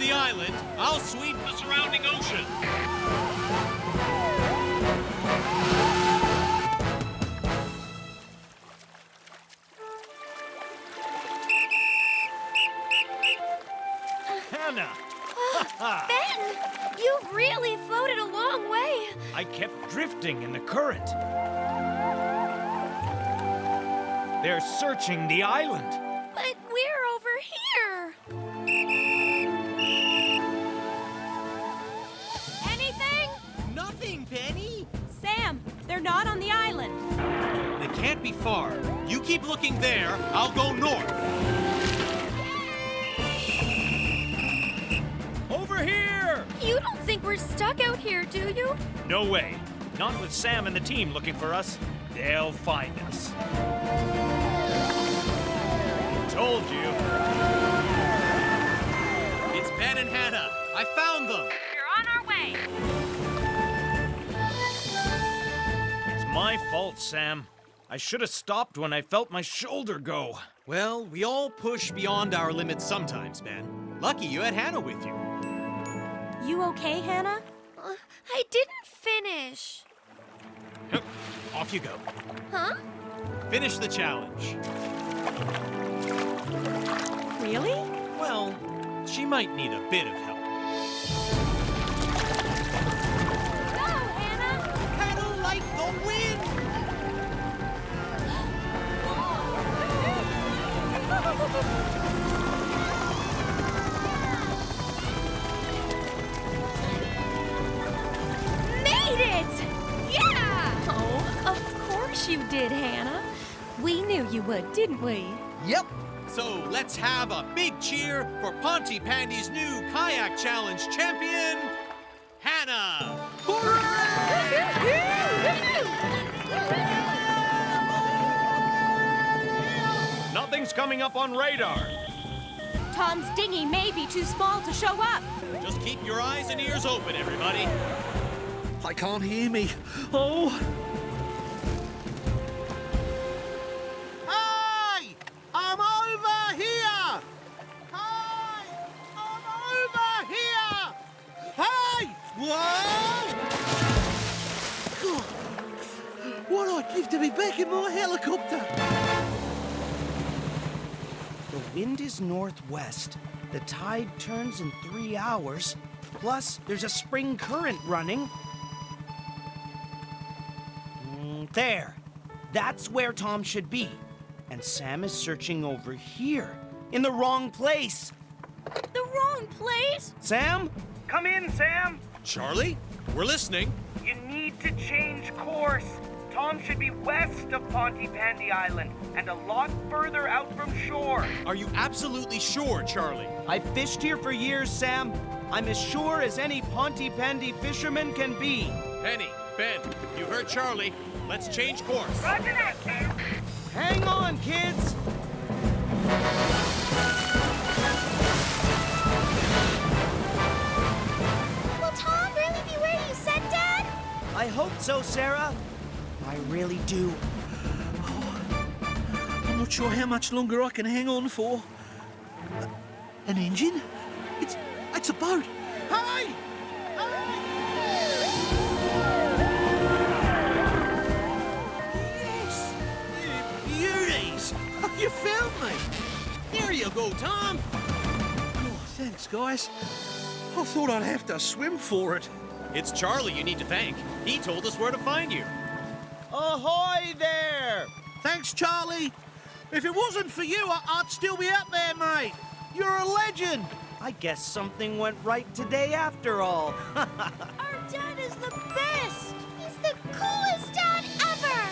the island, I'll sweep the surrounding ocean. Hannah! Ben, you've really floated a long way. I kept drifting in the current. They're searching the island. But we're over here. Anything? Nothing, Penny. Sam, they're not on the island. They can't be far. You keep looking there, I'll go north. Over here! You don't think we're stuck out here, do you? No way. Not with Sam and the team looking for us. They'll find us. Told you. It's Ben and Hannah. I found them. We're on our way. It's my fault, Sam. I should have stopped when I felt my shoulder go. Well, we all push beyond our limits sometimes, Ben. Lucky you had Hannah with you. You okay, Hannah? I didn't finish. Off you go. Huh? Finish the challenge. Really? Well, she might need a bit of help. Go, Hannah! Pedal like the wind! Made it! Yeah! Oh, of course you did, Hannah. We knew you would, didn't we? Yep. So let's have a big cheer for Pontypandy's new kayak challenge champion, Hannah! Nothing's coming up on radar. Tom's dinghy may be too small to show up. Just keep your eyes and ears open, everybody. I can't hear me. Oh. Hey! I'm over here! Hey! I'm over here! Hey! Whoa! What I'd give to be back in my helicopter! The wind is northwest. The tide turns in 3 hours. Plus, there's a spring current running. There. That's where Tom should be. And Sam is searching over here, in the wrong place. The wrong place? Sam? Come in, Sam. Charlie, we're listening. You need to change course. Tom should be west of Pontypandy Island and a lot further out from shore. Are you absolutely sure, Charlie? I've fished here for years, Sam. I'm as sure as any Pontypandy fisherman can be. Penny, Ben, you heard Charlie. Let's change course. Roger that, Sam. Hang on, kids. Will Tom really be where you said, Dad? I hope so, Sarah. I really do. I'm not sure how much longer I can hang on for. An engine? It's a boat. Hey! Yes! You beauties! You found me! Here you go, Tom. Oh, thanks, guys. I thought I'd have to swim for it. It's Charlie you need to thank. He told us where to find you. Ahoy there! Thanks, Charlie. If it wasn't for you, I'd still be up there, mate. You're a legend. I guess something went right today after all. Our dad is the best! He's the coolest dad ever!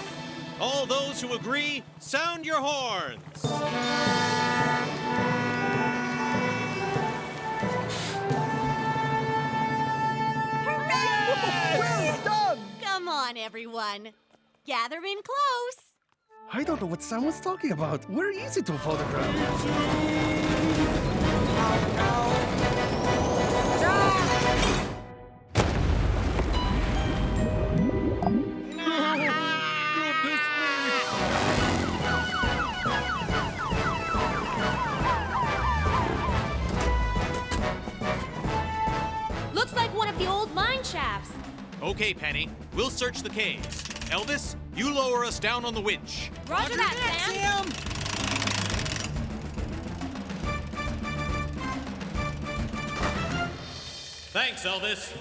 All those who agree, sound your horns. Well done! Come on, everyone. Gather in close. I don't know what Sam was talking about. We're easy to photograph. Okay, Penny. We'll search the caves. Elvis, you lower us down on the winch. Roger that, Sam. Thanks, Elvis.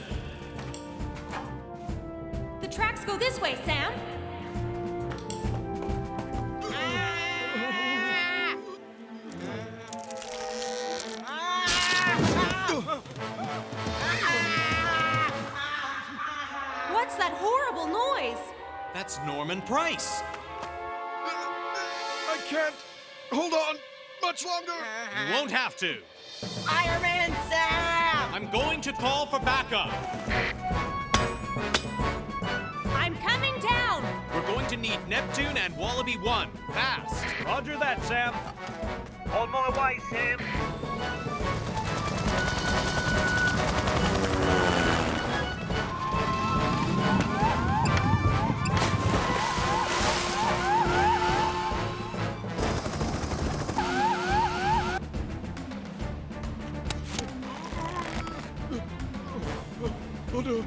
The tracks go this way, Sam. What's that horrible noise? That's Norman Price. I can't hold on much longer. You won't have to. Fireman Sam! I'm going to call for backup. I'm coming down. We're going to need Neptune and Wallaby 1. Fast. Roger that, Sam. On my way, Sam. Oh no.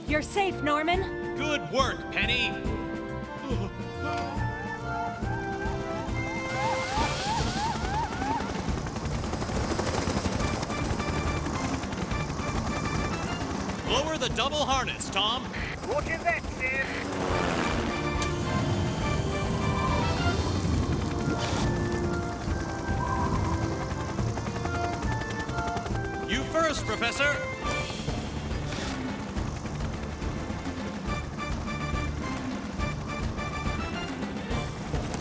You're safe, Norman. Good work, Penny. Lower the double harness, Tom. Roger that, Sam. You first, Professor.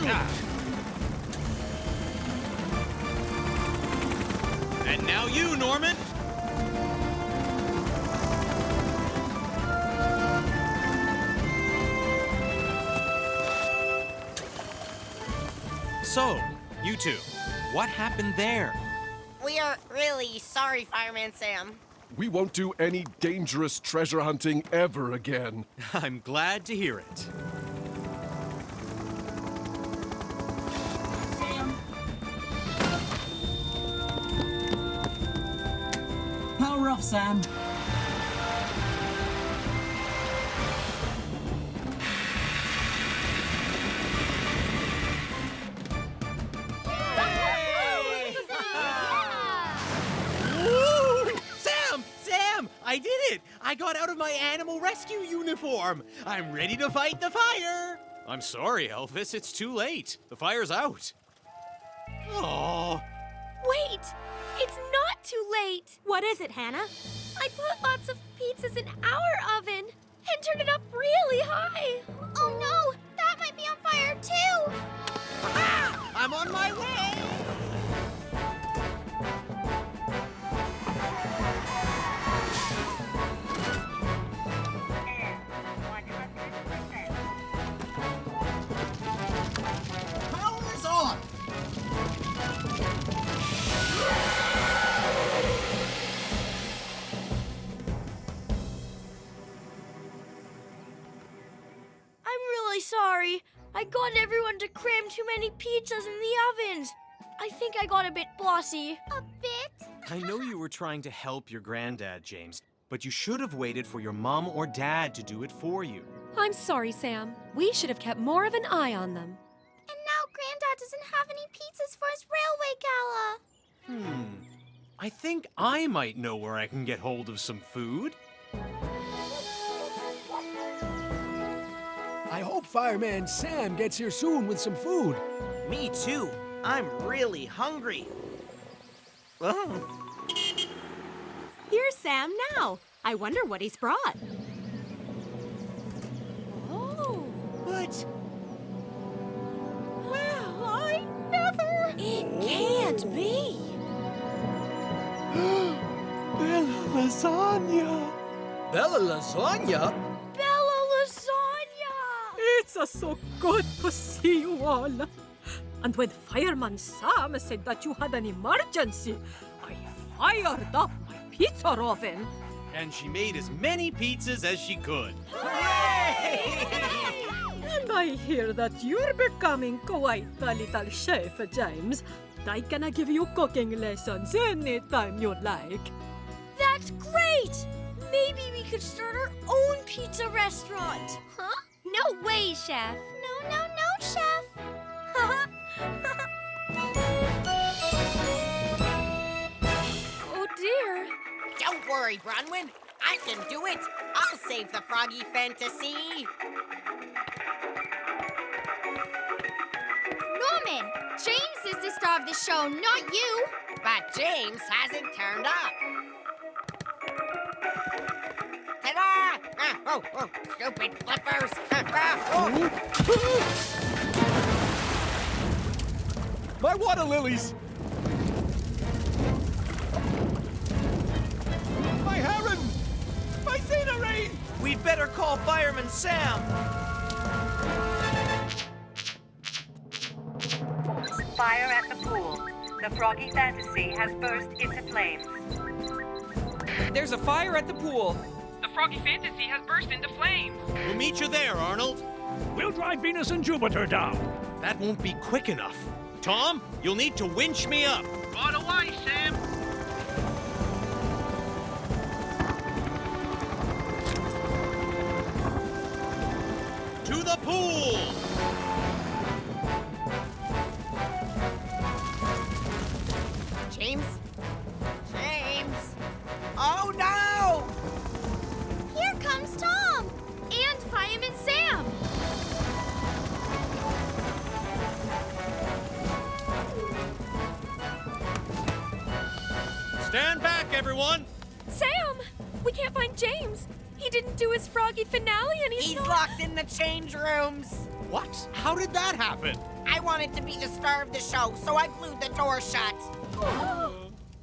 Ah. And now you, Norman. So, you two, what happened there? We are really sorry, Fireman Sam. We won't do any dangerous treasure hunting ever again. I'm glad to hear it. Power off, Sam. Sam! I did it! I got out of my animal rescue uniform. I'm ready to fight the fire. I'm sorry, Elvis. It's too late. The fire's out. Oh, Wait! It's not too late! What is it, Hannah? I put lots of pizzas in our oven and turned it up really high. Oh no, that might be on fire too. I'm on my way. Power's on. I'm really sorry. I got everyone to cram too many pizzas in the ovens. I think I got a bit bossy. A bit? I know you were trying to help your granddad, James, but you should have waited for your mom or dad to do it for you. I'm sorry, Sam. We should have kept more of an eye on them. And now Granddad doesn't have any pizzas for his railway gala. I think I might know where I can get hold of some food. I hope Fireman Sam gets here soon with some food. Me too. I'm really hungry. Oh. Here's Sam now. I wonder what he's brought. Oh. But Well, I never... It can't be. Bella lasagna. Bella lasagna? Bella lasagna! It's so good to see you all. And when Fireman Sam said that you had an emergency, I fired up my pizza oven. And she made as many pizzas as she could. And I hear that you're becoming quite a little chef, James. I gonna give you cooking lessons anytime you like. That's great! Maybe we could start our own pizza restaurant. Huh? No way, Chef. No, Chef. Oh dear. Don't worry, Bronwyn. I can do it. I'll save the froggy fantasy. Norman, James is the star of the show, not you. But James hasn't turned up. Ta-da! Oh, stupid flippers. My water lilies! My heron! My scenery! We'd better call Fireman Sam. Fire at the pool. The Froggy Fantasy has burst into flames. There's a fire at the pool. The Froggy Fantasy has burst into flames. We'll meet you there, Arnold. We'll drive Venus and Jupiter down. That won't be quick enough. Tom, you'll need to winch me up. Right away, Sam. To the pool! James? Oh, no! Here comes Tom and Fireman Sam. Stand back, everyone! Sam, we can't find James. He didn't do his froggy finale and He's not... locked in the change rooms. What? How did that happen? I wanted to be the star of the show, so I glued the door shut.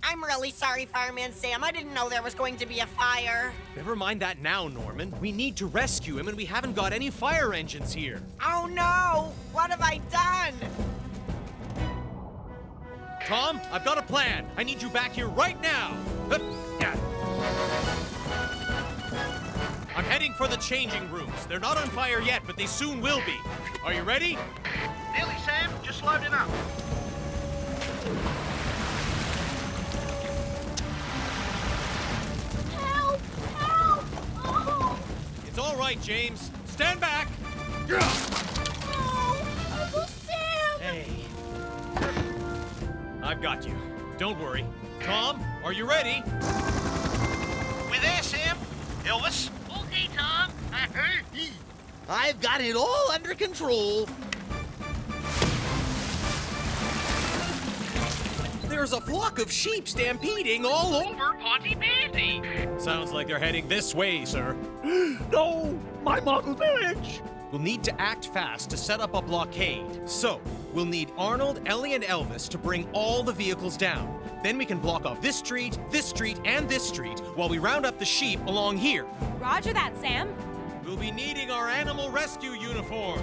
I'm really sorry, Fireman Sam. I didn't know there was going to be a fire. Never mind that now, Norman. We need to rescue him, and we haven't got any fire engines here. Oh, no! What have I done? Tom, I've got a plan. I need you back here right now. Hup, yeah. I'm heading for the changing rooms. They're not on fire yet, but they soon will be. Are you ready? Nearly, Sam. Just loading up. Help! Help! Oh! It's all right, James. Stand back. Oh! Uncle Sam! Hey. I've got you. Don't worry. Tom, are you ready? We there, Sam? Elvis? Okay, Tom. I've got it all under control. There's a flock of sheep stampeding all over. Over Pontypandy. Sounds like they're heading this way, sir. No! My model village! We'll need to act fast to set up a blockade. So, we'll need Arnold, Ellie, and Elvis to bring all the vehicles down. Then we can block off this street, and this street while we round up the sheep along here. Roger that, Sam. We'll be needing our animal rescue uniforms.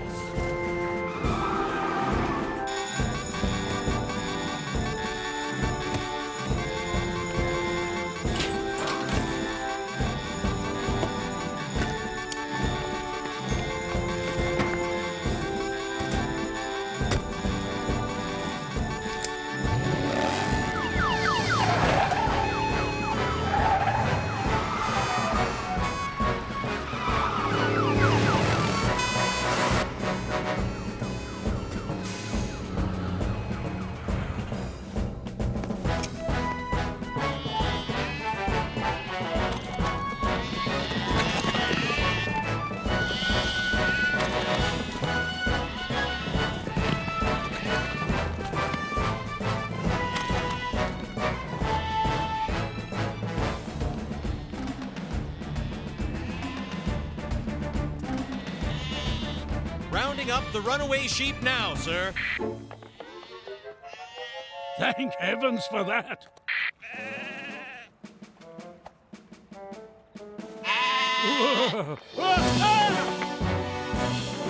Rounding up the runaway sheep now, sir. Thank heavens for that.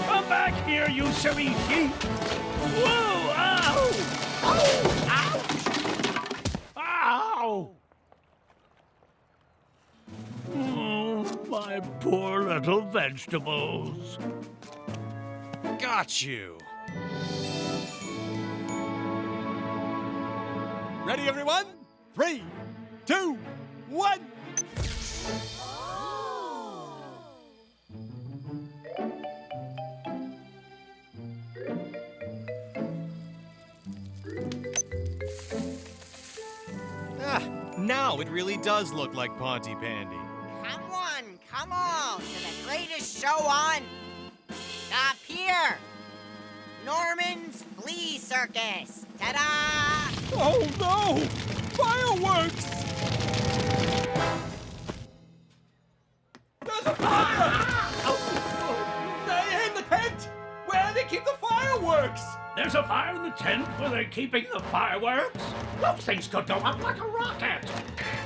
Come back here, you silly sheep! Whoa! Ow! Oh! Ouch! Ow! Oh, my poor little vegetables. Got you. Ready, everyone? 3, 2, 1. Now it really does look like Pontypandy. Come on, come on, to the greatest show on. Up here. Norman's Flea Circus. Ta-da! Oh no! Fireworks! There's a fire! They're in the tent! Where they keep the fireworks! There's a fire in the tent where they're keeping the fireworks? Those things could go up like a rocket.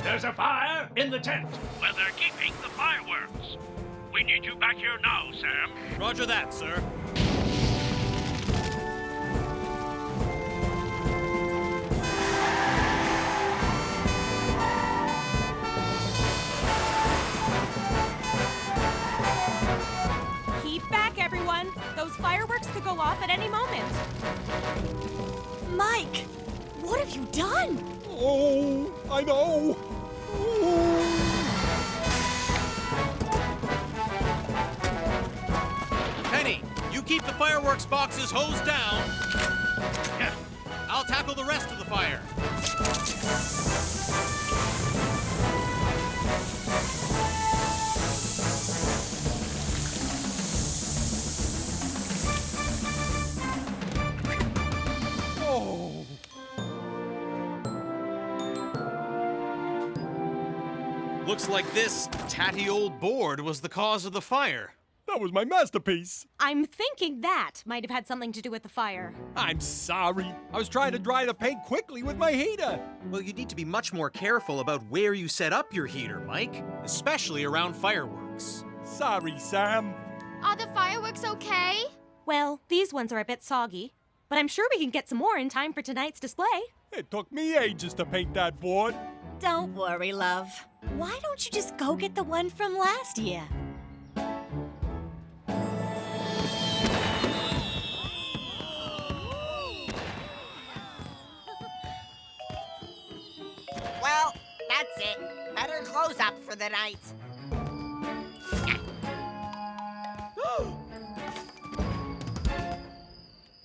There's a fire in the tent Where they're keeping the fireworks. We need you back here now, Sam. Roger that, sir. Keep back, everyone. Those fireworks could go off at any moment. Mike, what have you done? Oh, I know. Penny, you keep the fireworks boxes hosed down. I'll tackle the rest of the fire. Oh. Looks like this tatty old board was the cause of the fire. That was my masterpiece. I'm thinking that might have had something to do with the fire. I'm sorry. I was trying to dry the paint quickly with my heater. Well, you need to be much more careful about where you set up your heater, Mike, especially around fireworks. Sorry, Sam. Are the fireworks okay? Well, these ones are a bit soggy, but I'm sure we can get some more in time for tonight's display. It took me ages to paint that board. Don't worry, love. Why don't you just go get the one from last year? Well, that's it. Better close up for the night.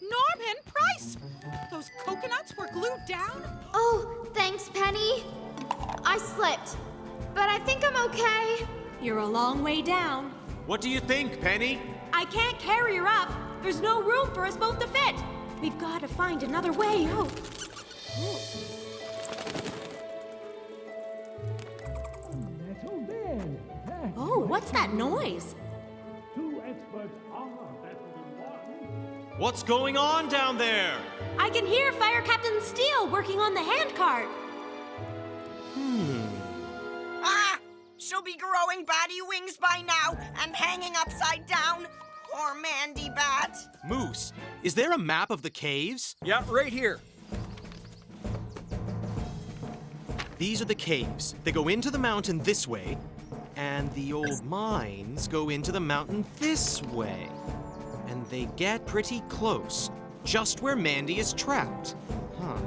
Norman Price! Those coconuts were glued down? Oh, thanks, Penny. I slipped, but I think I'm okay. You're a long way down. What do you think, Penny? I can't carry her up. There's no room for us both to fit. We've got to find another way out. Oh, what's that noise? Two experts are better than one. What's going on down there? I can hear Fire Captain Steele working on the handcart. Ah! She'll be growing batty wings by now and hanging upside down. Poor Mandy Bat. Moose, is there a map of the caves? Yeah, right here. These are the caves. They go into the mountain this way, and the old mines go into the mountain this way. And they get pretty close, just where Mandy is trapped. Huh.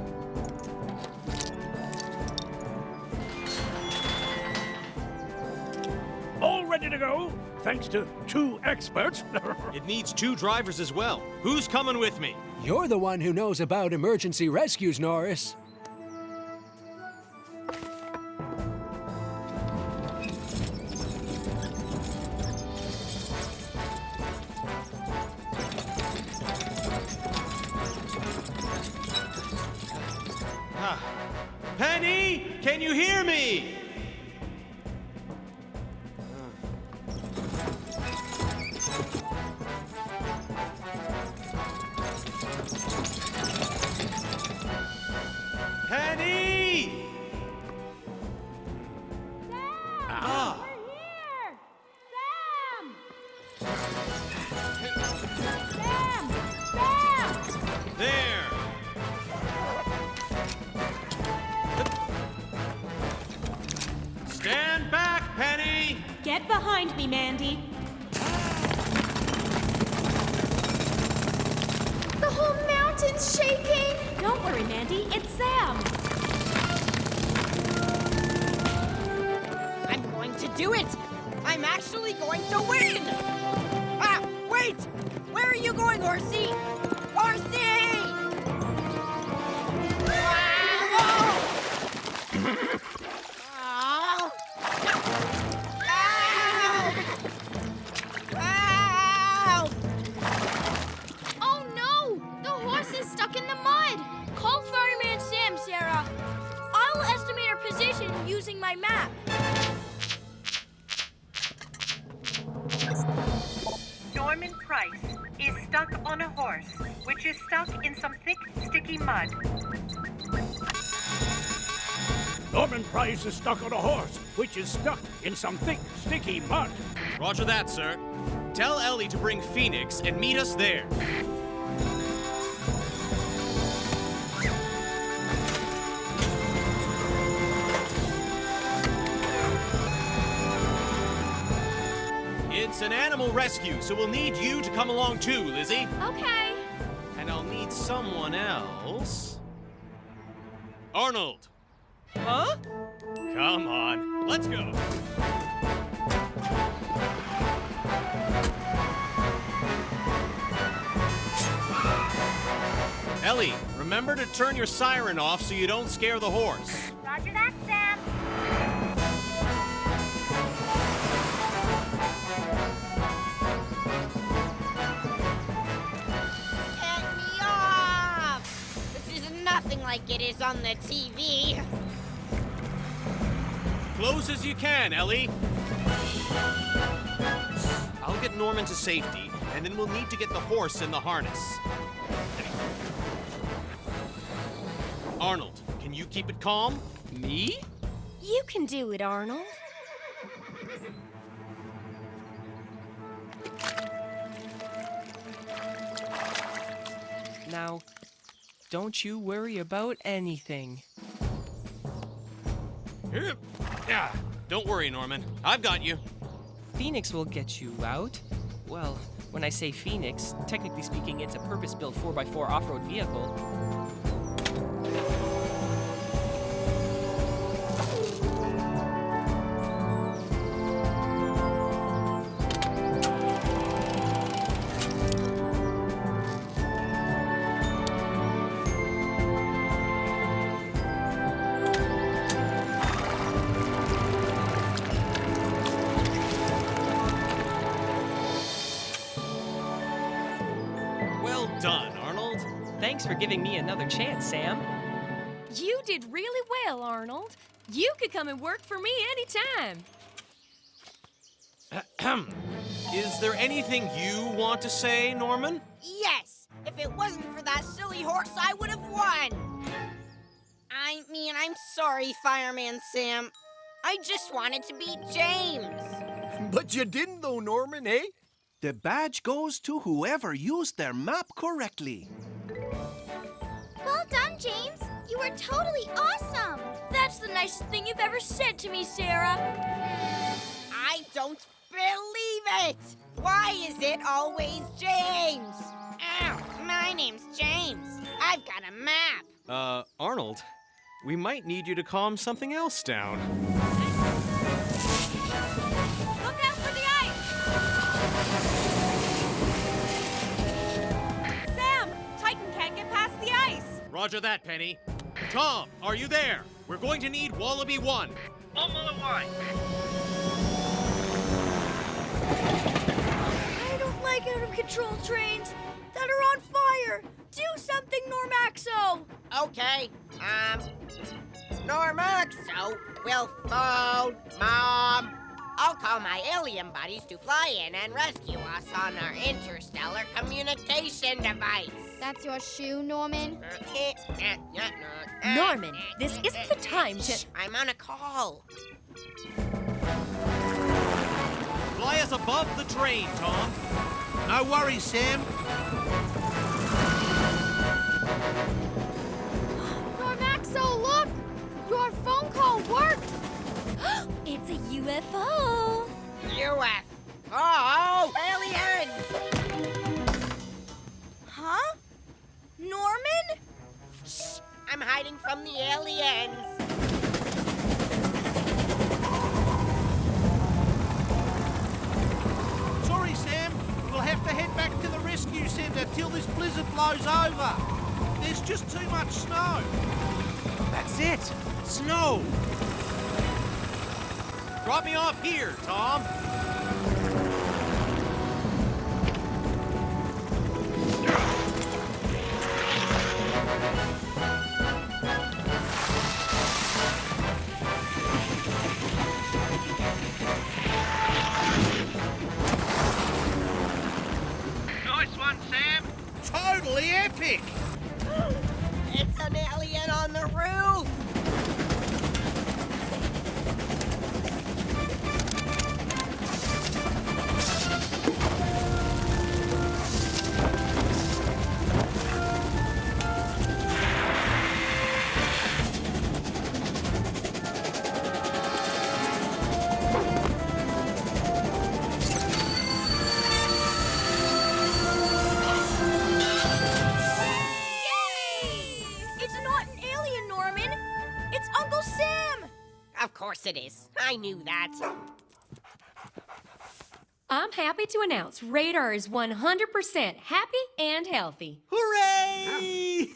All ready to go, thanks to two experts. It needs two drivers as well. Who's coming with me? You're the one who knows about emergency rescues, Norris. Penny, can you hear me? Penny! Ah! There! Stand back, Penny! Get behind me, Mandy. The whole mountain's shaking! Don't worry, Mandy. It's Sam. do it! I'm actually going to win! Ah, wait! Where are you going, Horsey? Horsey! Oh! Ow! Ow! Oh no! The horse is stuck in the mud! Call Fireman Sam, Sarah. I'll estimate our position using my map. Norman Price is stuck on a horse, which is stuck in some thick, sticky mud. Norman Price is stuck on a horse, which is stuck in some thick, sticky mud. Roger that, sir. Tell Ellie to bring Phoenix and meet us there. It's an animal rescue, so we'll need you to come along too, Lizzie. Okay. And I'll need someone else. Arnold! Huh? Come on, let's go. Ellie, remember to turn your siren off so you don't scare the horse. Roger that, Sam. Get me off! This is nothing like it is on the TV. Close as you can, Ellie. I'll get Norman to safety, and then we'll need to get the horse in the harness. Arnold, can you keep it calm? Me? You can do it, Arnold. Now, don't you worry about anything. Yeah, don't worry, Norman. I've got you. Phoenix will get you out. Well, when I say Phoenix, technically speaking, it's a purpose-built 4x4 off-road vehicle. Well done, Arnold. Thanks for giving me another chance, Sam. You did really well, Arnold. You could come and work for me anytime. Is there anything you want to say, Norman? Yes! If it wasn't for that silly horse, I would have won! I mean, I'm sorry, Fireman Sam. I just wanted to beat James. But you didn't though, Norman, eh? The badge goes to whoever used their map correctly. Well done, James. You were totally awesome. That's the nicest thing you've ever said to me, Sarah. I don't believe it! Why is it always James? Ow, my name's James. I've got a map. Arnold, we might need you to calm something else down. Look out for the ice! Sam, Titan can't get past the ice. Roger that, Penny. Tom, are you there? We're going to need Wallaby 1. On my way. I don't like out-of-control trains that are on fire. Do something, Normaxo. Okay, Normaxo will phone Mom. I'll call my alien buddies to fly in and rescue us on our interstellar communication device. That's your shoe, Norman? Norman, this isn't the time to... Shh, I'm on a call. Fly us above the train, Tom. No worries, Sam. Normaxo, look! Your phone call worked! It's a UFO. UFO! Aliens! Huh? Norman? Shh! I'm hiding from the aliens. have to head back to the rescue centre till this blizzard blows over. There's just too much snow. That's it! Snow! Drop me off here, Tom. Nice one, Sam. Totally epic! It's an alien on the roof! It's not an alien, Norman. It's Uncle Sam. Of course it is. I knew that. I'm happy to announce Radar is 100% happy and healthy. Hooray!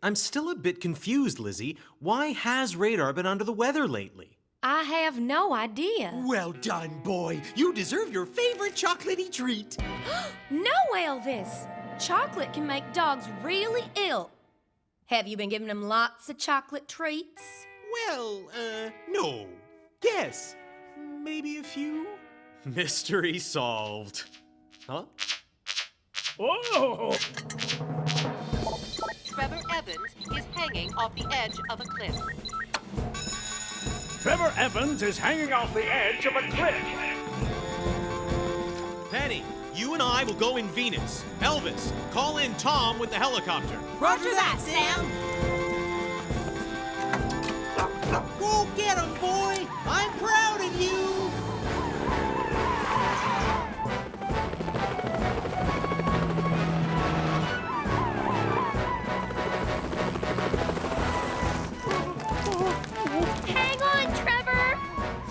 I'm still a bit confused, Lizzie. Why has Radar been under the weather lately? I have no idea. Well done, boy. You deserve your favorite chocolatey treat. No, Elvis. Chocolate can make dogs really ill. Have you been giving them lots of chocolate treats? Well, no. Guess. Maybe a few? Mystery solved. Huh? Oh! Trevor Evans is hanging off the edge of a cliff. Trevor Evans is hanging off the edge of a cliff. Penny, you and I will go in Venus. Elvis, call in Tom with the helicopter. Roger that, Sam. Go get him, boy! I'm proud of you! Hang on, Trevor!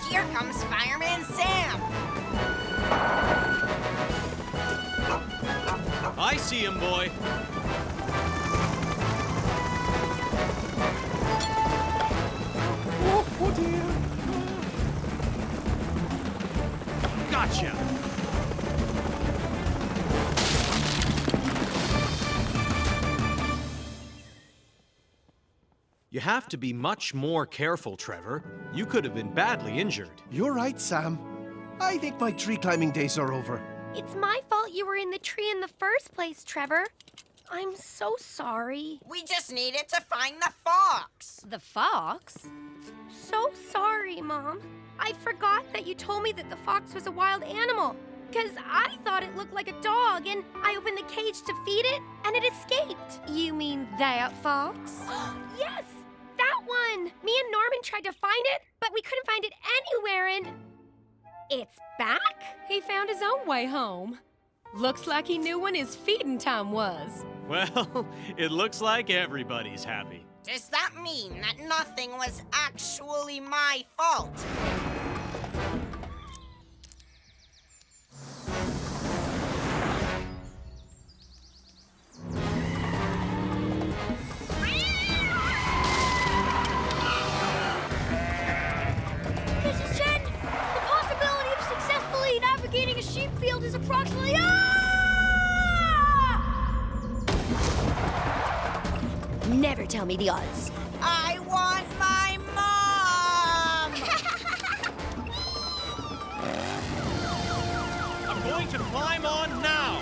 Here comes Fireman Sam. I see him, boy. Oh dear. Gotcha! You have to be much more careful, Trevor. You could have been badly injured. You're right, Sam. I think my tree climbing days are over. It's my fault you were in the tree in the first place, Trevor. I'm so sorry. We just needed to find the fox. The fox? So sorry, Mom. I forgot that you told me that the fox was a wild animal. Because I thought it looked like a dog, and I opened the cage to feed it, and it escaped. You mean that fox? Yes, that one. Me and Norman tried to find it, but we couldn't find it anywhere, and it's back? He found his own way home. Looks like he knew when his feeding time was. Well, it looks like everybody's happy. Does that mean that nothing was actually my fault? Mrs. Chen, the possibility of successfully navigating a sheep field is approximately... Never tell me the odds. I want my mom! I'm going to climb on now.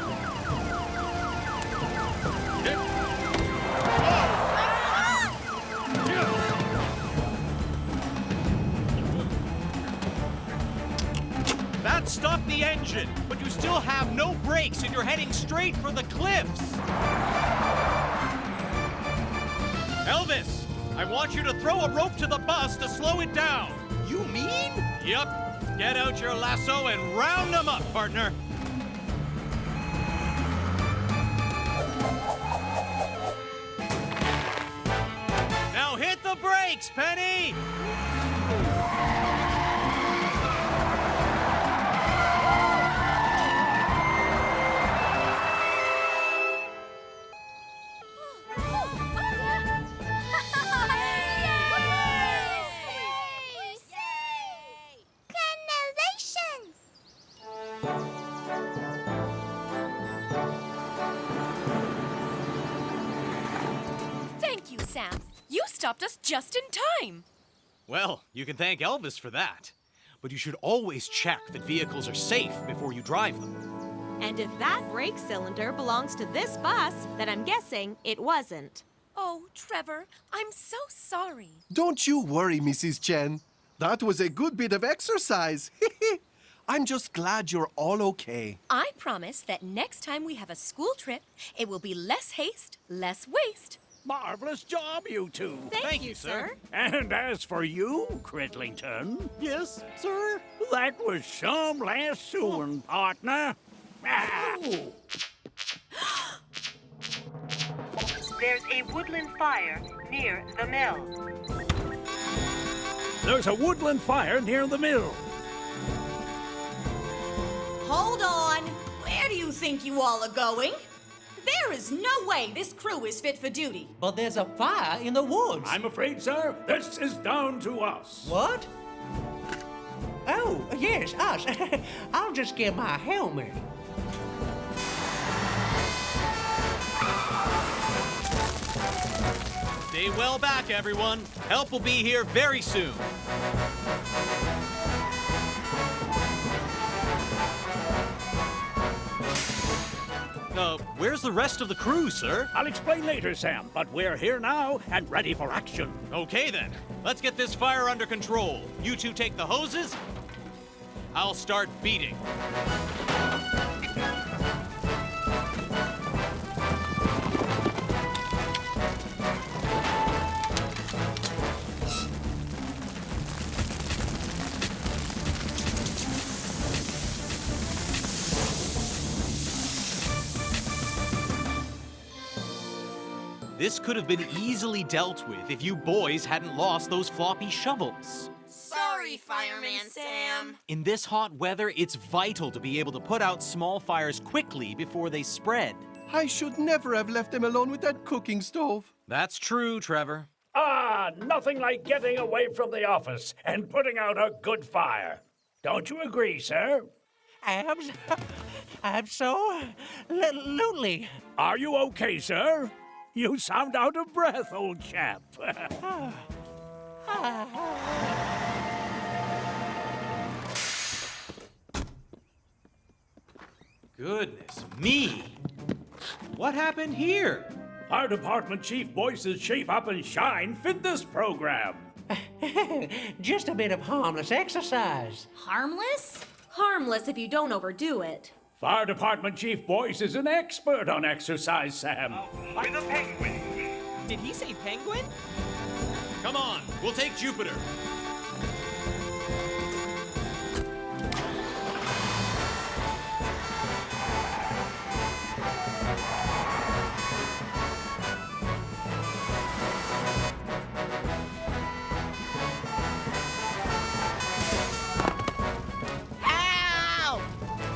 That stopped the engine, but you still have no brakes and you're heading straight for the cliffs. Elvis, I want you to throw a rope to the bus to slow it down. You mean? Yep. Get out your lasso and round them up, partner. Now hit the brakes, Penny! stopped us just in time. Well, you can thank Elvis for that. But you should always check that vehicles are safe before you drive them. And if that brake cylinder belongs to this bus, then I'm guessing it wasn't. Oh, Trevor, I'm so sorry. Don't you worry, Mrs. Chen. That was a good bit of exercise. I'm just glad you're all okay. I promise that next time we have a school trip, it will be less haste, less waste. Marvelous job, you two. Thank you, sir. And as for you, Cridlington. Yes, sir? That was some lassoing, partner. Ah. There's a woodland fire near the mill. There's a woodland fire near the mill. Hold on. Where do you think you all are going? There is no way this crew is fit for duty. But there's a fire in the woods. I'm afraid, sir, this is down to us. What? Oh, yes, us. I'll just get my helmet. Stay well back, everyone. Help will be here very soon. Where's the rest of the crew, sir? I'll explain later, Sam, but we're here now and ready for action. Okay, then. Let's get this fire under control. You two take the hoses. I'll start beating. This could have been easily dealt with if you boys hadn't lost those floppy shovels. Sorry, Fireman Sam. In this hot weather, it's vital to be able to put out small fires quickly before they spread. I should never have left them alone with that cooking stove. That's true, Trevor. Ah, nothing like getting away from the office and putting out a good fire. Don't you agree, sir? Absolutely. Are you okay, sir? You sound out of breath, old chap. Goodness me! What happened here? Fire Department Chief Boyce's Shape Up and Shine fitness program. Just a bit of harmless exercise. Harmless? Harmless if you don't overdo it. Fire Department Chief Boyce is an expert on exercise, Sam. With a penguin. Did he say penguin? Come on, we'll take Jupiter.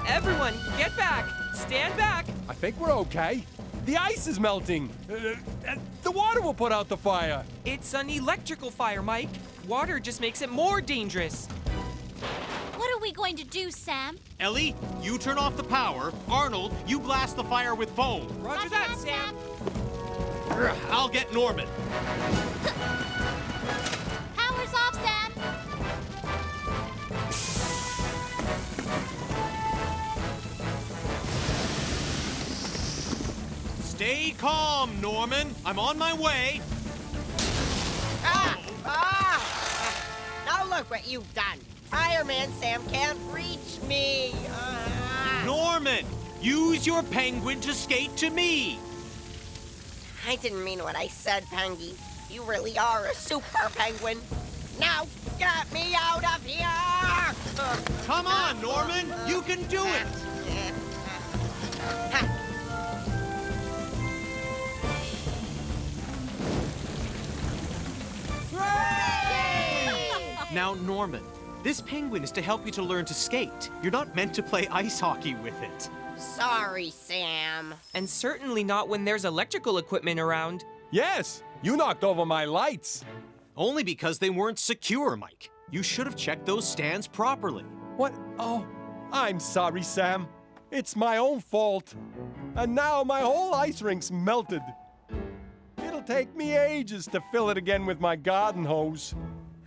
Everyone, get back! Stand back! I think we're okay. The ice is melting. The water will put out the fire. It's an electrical fire, Mike. Water just makes it more dangerous. What are we going to do, Sam? Ellie, you turn off the power. Arnold, you blast the fire with foam. Roger that, Sam. I'll get Norman. Power's off, Sam. Stay calm, Norman. I'm on my way. Now look what you've done. Fireman Sam can't reach me. Norman, use your penguin to skate to me. I didn't mean what I said, Pengy. You really are a super penguin. Now, get me out of here! Come on, Norman. You can do it. Now, Norman, this penguin is to help you to learn to skate. You're not meant to play ice hockey with it. Sorry, Sam. And certainly not when there's electrical equipment around. Yes, you knocked over my lights. Only because they weren't secure, Mike. You should have checked those stands properly. What? Oh, I'm sorry, Sam. It's my own fault. And now my whole ice rink's melted. It'll take me ages to fill it again with my garden hose.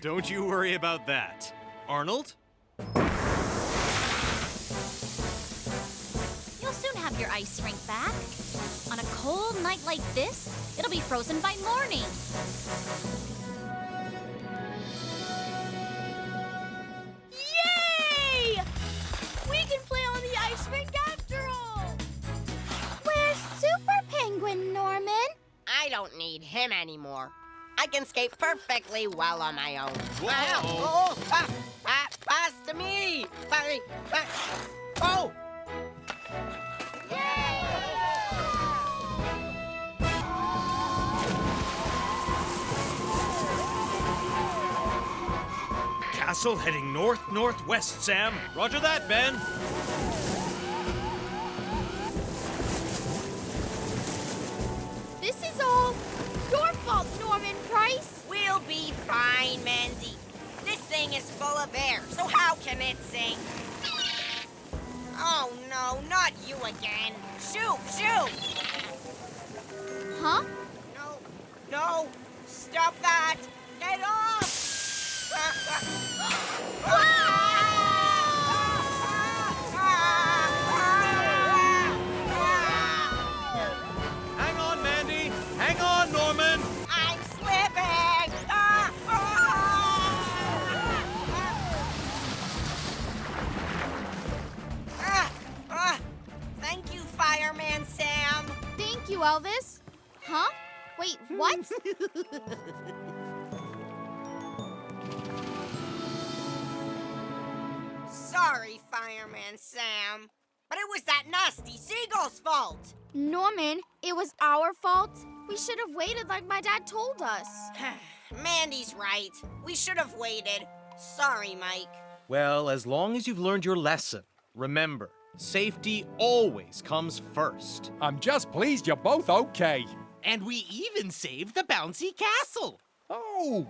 Don't you worry about that. Arnold? You'll soon have your ice rink back. On a cold night like this, it'll be frozen by morning. Yay! We can play on the ice rink after all! Where's Super Penguin, Norman? I don't need him anymore. I can skate perfectly well on my own. Whoa. Pass to me! Oh! Castle heading north-northwest, Sam. Roger that, Ben. This is all your fault, Norman Price. We'll be fine, Mandy. This thing is full of air, so how can it sink? Oh no, not you again. Shoot! Huh? No! Stop that! Get off! Hang on, Mandy. Hang on, Norman. I'm slipping! Thank you, Fireman Sam. Thank you, Elvis. Huh? Wait, what? Sorry, Fireman Sam. But it was that nasty seagull's fault. Norman, it was our fault. We should have waited like my dad told us. Mandy's right. We should have waited. Sorry, Mike. Well, as long as you've learned your lesson, remember, safety always comes first. I'm just pleased you're both okay. And we even saved the bouncy castle. Oh,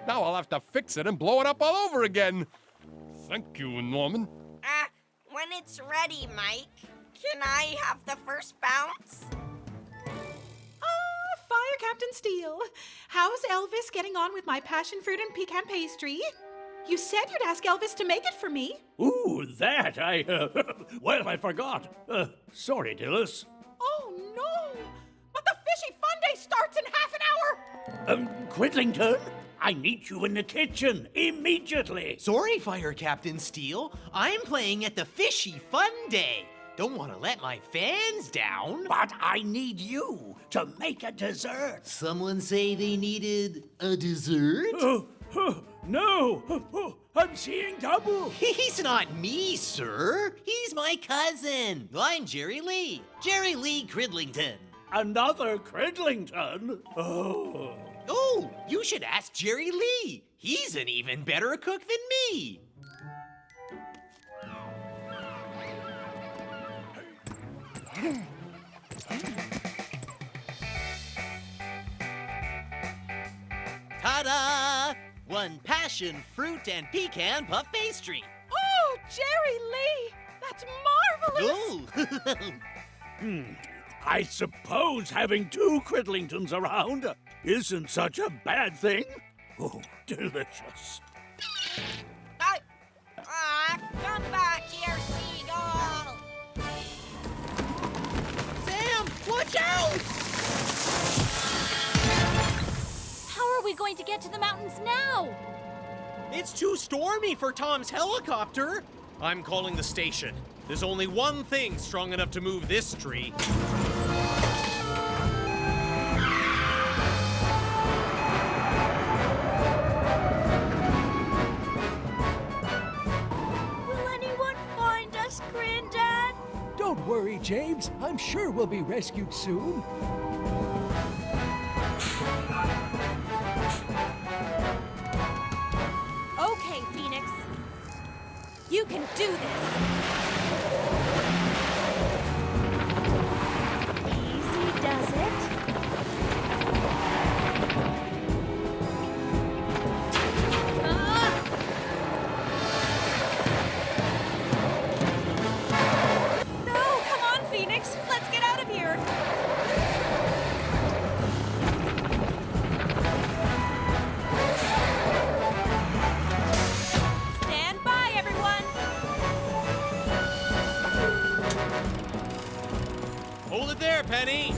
now I'll have to fix it and blow it up all over again. Thank you, Norman. When it's ready, Mike, can I have the first bounce? Fire Captain Steele. How's Elvis getting on with my passion fruit and pecan pastry? You said you'd ask Elvis to make it for me. Ooh, that, well, I forgot. Sorry, Dillis. Oh, no! But the Fishy Fun Day starts in half an hour! Cridlington, I need you in the kitchen immediately. Sorry, Fire Captain Steele. I'm playing at the Fishy Fun Day. Don't want to let my fans down. But I need you to make a dessert. Someone say they needed a dessert? No! I'm seeing double. He's not me, sir. He's my cousin. I'm Jerry Lee. Jerry Lee Cridlington. Another Cridlington? Oh. Oh, you should ask Jerry Lee. He's an even better cook than me. Ta-da! One passion fruit and pecan puff pastry. Oh, Jerry Lee! That's marvelous! Oh. I suppose having two Cridlingtons around isn't such a bad thing. Oh, delicious. Come back here, seagull! Sam, watch out! How are we going to get to the mountains now? It's too stormy for Tom's helicopter. I'm calling the station. There's only one thing strong enough to move this tree. Will anyone find us, Granddad? Don't worry, James. I'm sure we'll be rescued soon. Okay, Phoenix. You can do this. Easy does it. No, come on, Phoenix. Let's get out of here. it there, Penny.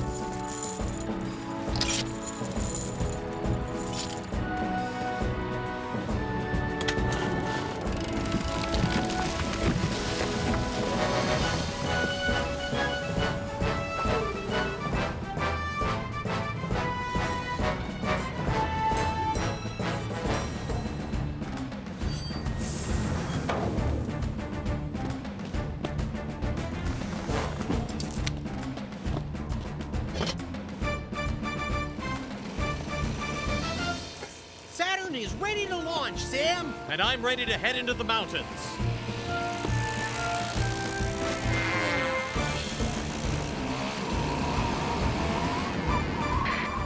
Saturn is ready to launch, Sam. And I'm ready to head into the mountains.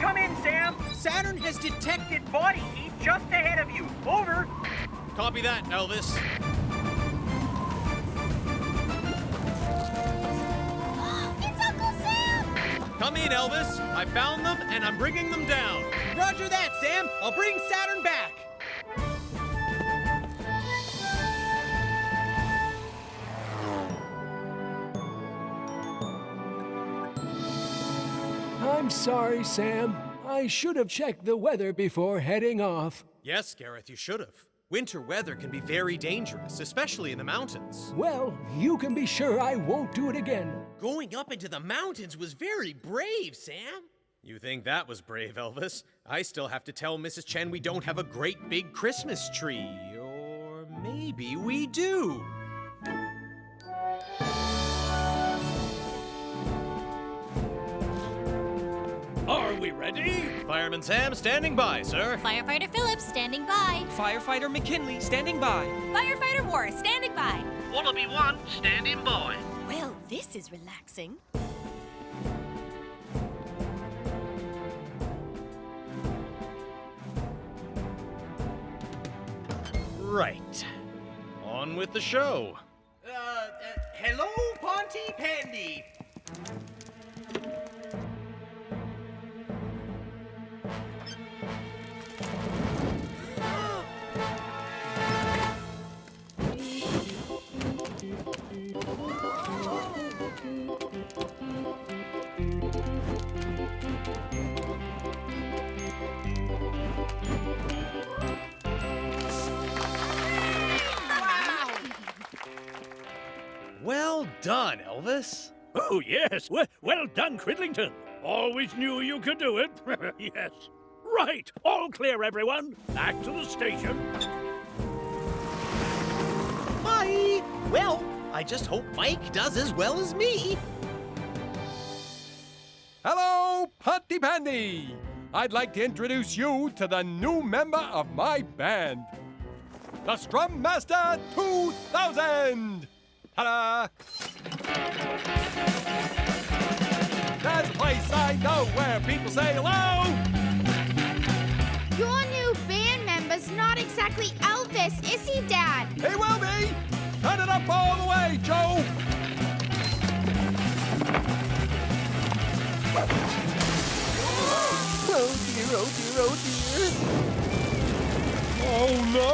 Come in, Sam. Saturn has detected Body heat just ahead of you. Over. Copy that, Elvis. It's Uncle Sam! Come in, Elvis. I found them, and I'm bringing them down. Roger that, Sam. I'll bring Saturn back. I'm sorry, Sam. I should have checked the weather before heading off. Yes, Gareth, you should have. Winter weather can be very dangerous, especially in the mountains. Well, you can be sure I won't do it again. Going up into the mountains was very brave, Sam. You think that was brave, Elvis? I still have to tell Mrs. Chen we don't have a great big Christmas tree. Or maybe we do. Are we ready? Fireman Sam standing by, sir. Firefighter Phillips standing by. Firefighter McKinley standing by. Firefighter Morris standing by. Wallaby 1, standing by. Well, this is relaxing. Right. On with the show. Hello, Ponty Pandy. Well done, Elvis. Oh, yes. Well done, Cridlington. Always knew you could do it. Yes. Right. All clear, everyone. Back to the station. Bye. Well, I just hope Mike does as well as me. Hello, Ponty Pandy. I'd like to introduce you to the new member of my band, the Strum Master 2000. Ta-da! That place I know where people say hello. Your new band member's not exactly Elvis, is he, Dad? He will be. Turn it up all the way, Joe. Oh dear, oh dear, oh dear. Oh no!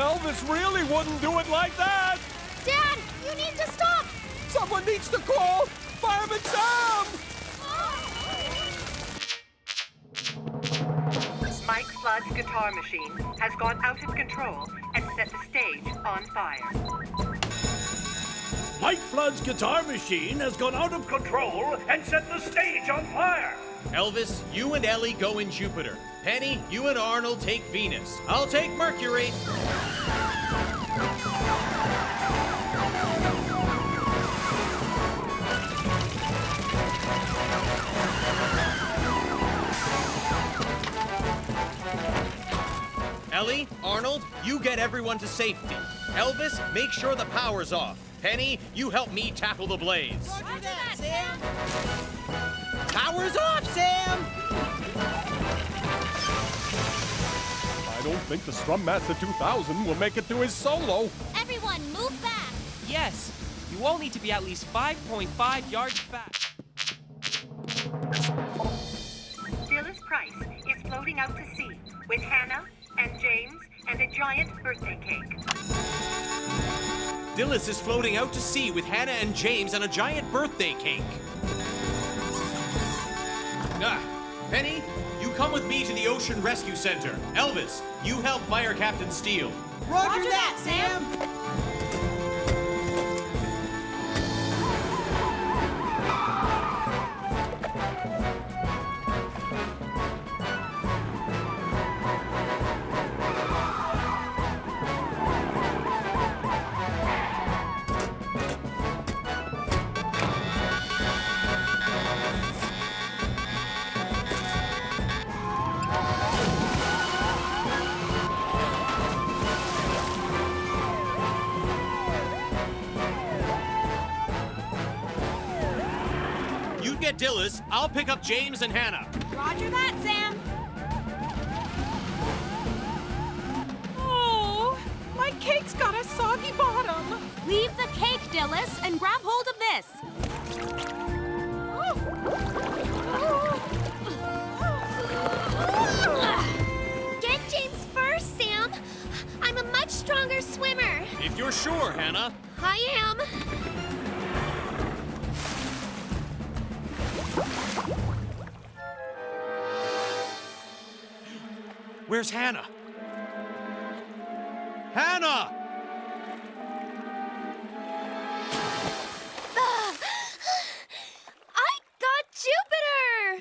Elvis really wouldn't do it like that! Dad, you need to stop! Someone needs to call Fireman Sam! Mike Flood's guitar machine has gone out of control and set the stage on fire. Mike Flood's guitar machine has gone out of control and set the stage on fire. Elvis, you and Ellie go in Jupiter. Penny, you and Arnold take Venus. I'll take Mercury. Ellie, Arnold, you get everyone to safety. Elvis, make sure the power's off. Penny, you help me tackle the blaze. Roger that, Sam. Power's off, Sam. I don't think the Strum Master 2000 will make it to his solo. Everyone, move back! Yes, you all need to be at least 5.5 yards back. Phyllis Price is floating out to sea with Hannah and James and a giant birthday cake. Dillis is floating out to sea with Hannah and James and a giant birthday cake. Penny, you come with me to the Ocean Rescue Center. Elvis, you help Fire Captain Steele. Roger that, Sam! You get Dillis, I'll pick up James and Hannah. Roger that, Sam. Oh, my cake's got a soggy bottom. Leave the cake, Dillis, and grab hold of this. Get James first, Sam. I'm a much stronger swimmer. If you're sure, Hannah. I am. Where's Hannah? Hannah! I got Jupiter!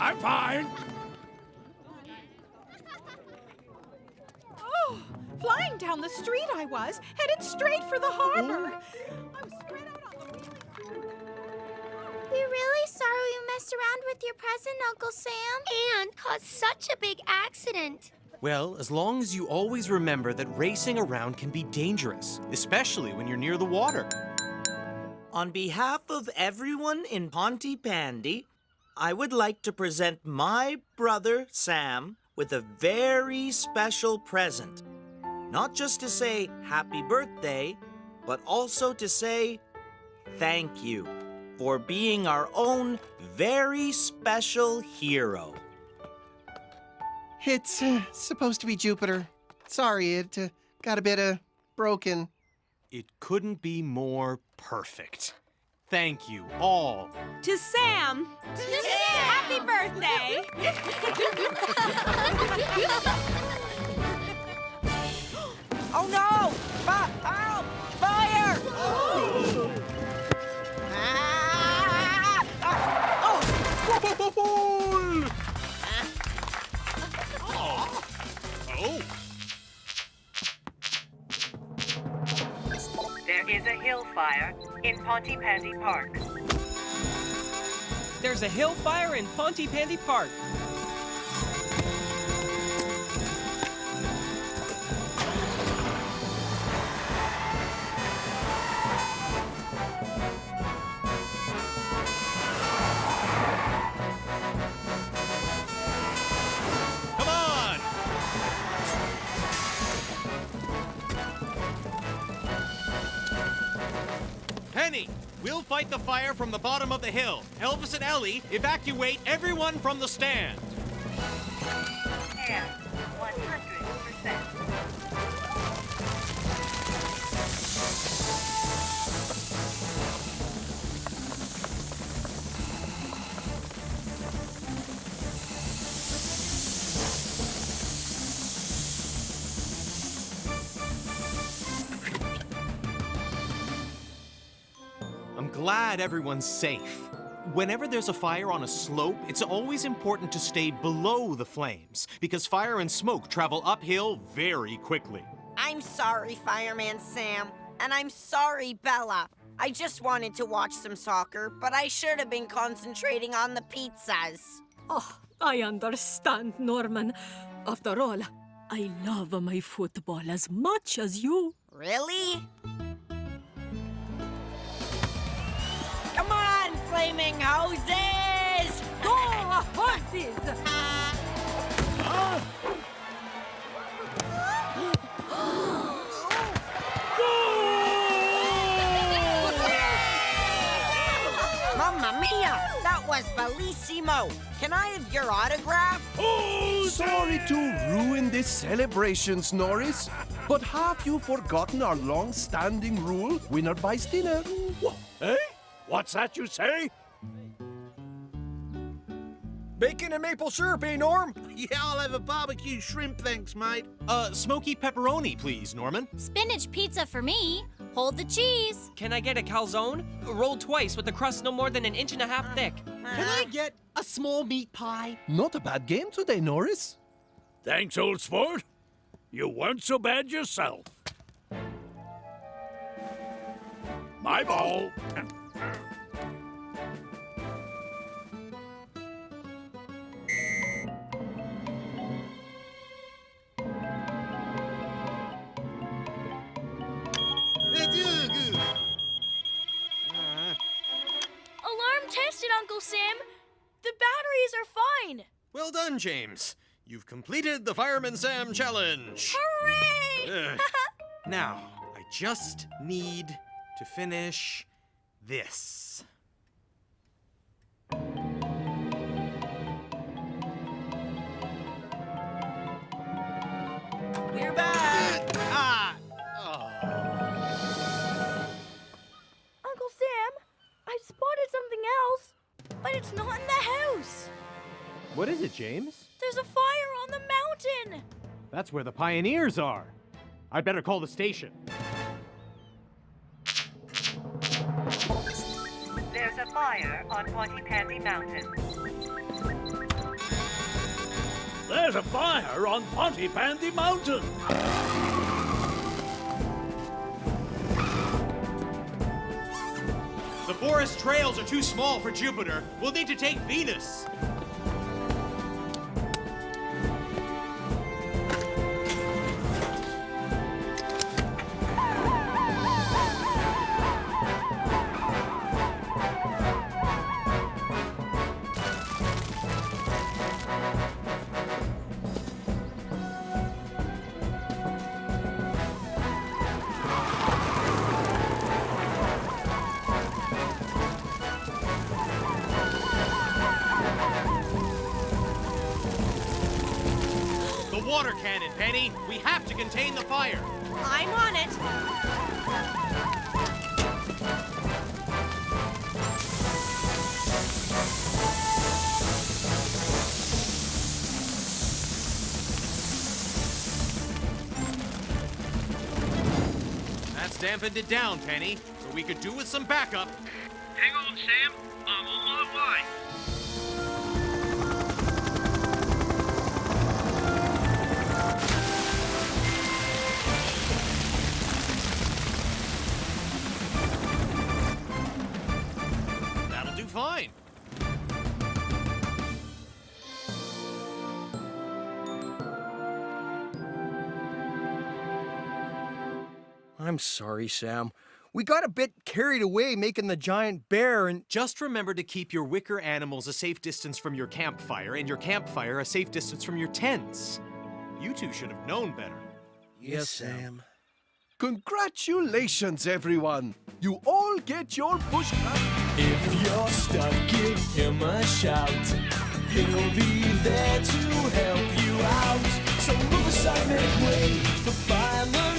I'm fine. Oh, flying down the street I was, headed straight for the harbor. I'm spread out on the wheeling. We're really sorry we messed around with your present, Uncle Sam. And caused such a big accident. Well, as long as you always remember that racing around can be dangerous, especially when you're near the water. On behalf of everyone in Pontypandy, I would like to present my brother, Sam, with a very special present. Not just to say happy birthday, but also to say thank you for being our own very special hero. It's supposed to be Jupiter. Sorry, it got a bit broken. It couldn't be more perfect. Thank you all. To Sam. To Sam. Happy birthday. Oh no! Help! Fire! Oh! There is a hill fire in Pontypandy Park. There's a hill fire in Pontypandy Park. Come on! Penny, we'll fight the fire from the bottom of the hill. Elvis and Ellie, evacuate everyone from the stand. Air, 100%. I'm glad everyone's safe. Whenever there's a fire on a slope, it's always important to stay below the flames, because fire and smoke travel uphill very quickly. I'm sorry, Fireman Sam. And I'm sorry, Bella. I just wanted to watch some soccer, but I should have been concentrating on the pizzas. Oh, I understand, Norman. After all, I love my football as much as you. Really? Come on, flaming hoses! Go, horses! Mamma mia! That was bellissimo! Can I have your autograph? Hold Sorry to ruin this celebrations, Norris. But have you forgotten our long-standing rule? Winner buys dinner. Eh? What's that you say? Bacon and maple syrup, eh, Norm? Yeah, I'll have a barbecue shrimp, thanks, mate. Smoky pepperoni, please, Norman. Spinach pizza for me. Hold the cheese. Can I get a calzone? Rolled twice with the crust no more than 1.5 inches thick. Can I get a small meat pie? Not a bad game today, Norris. Thanks, old sport. You weren't so bad yourself. My ball. Alarm tested, Uncle Sam. The batteries are fine. Well done, James. You've completed the Fireman Sam challenge. Hooray! Now, I just need to finish this. We're back! Uncle Sam, I spotted something else, but it's not in the house. What is it, James? There's a fire on the mountain. That's where the pioneers are. I'd better call the station. There's a fire on Pontypandy Mountain. There's a fire on Pontypandy Mountain. The forest trails are too small for Jupiter. We'll need to take Venus. Water cannon, Penny. We have to contain the fire. I'm on it. That's dampened it down, Penny, so we could do with some backup. Hang on, Sam. I'm on my way. That'll do fine. I'm sorry, Sam. We got a bit carried away making the giant bear and... Just remember to keep your wicker animals a safe distance from your campfire and your campfire a safe distance from your tents. You two should have known better. Yes, Sam. Congratulations, everyone. You all get your bushcraft. If you're stuck, give him a shout. He'll be there to help you out. So move aside, make way for Fireman.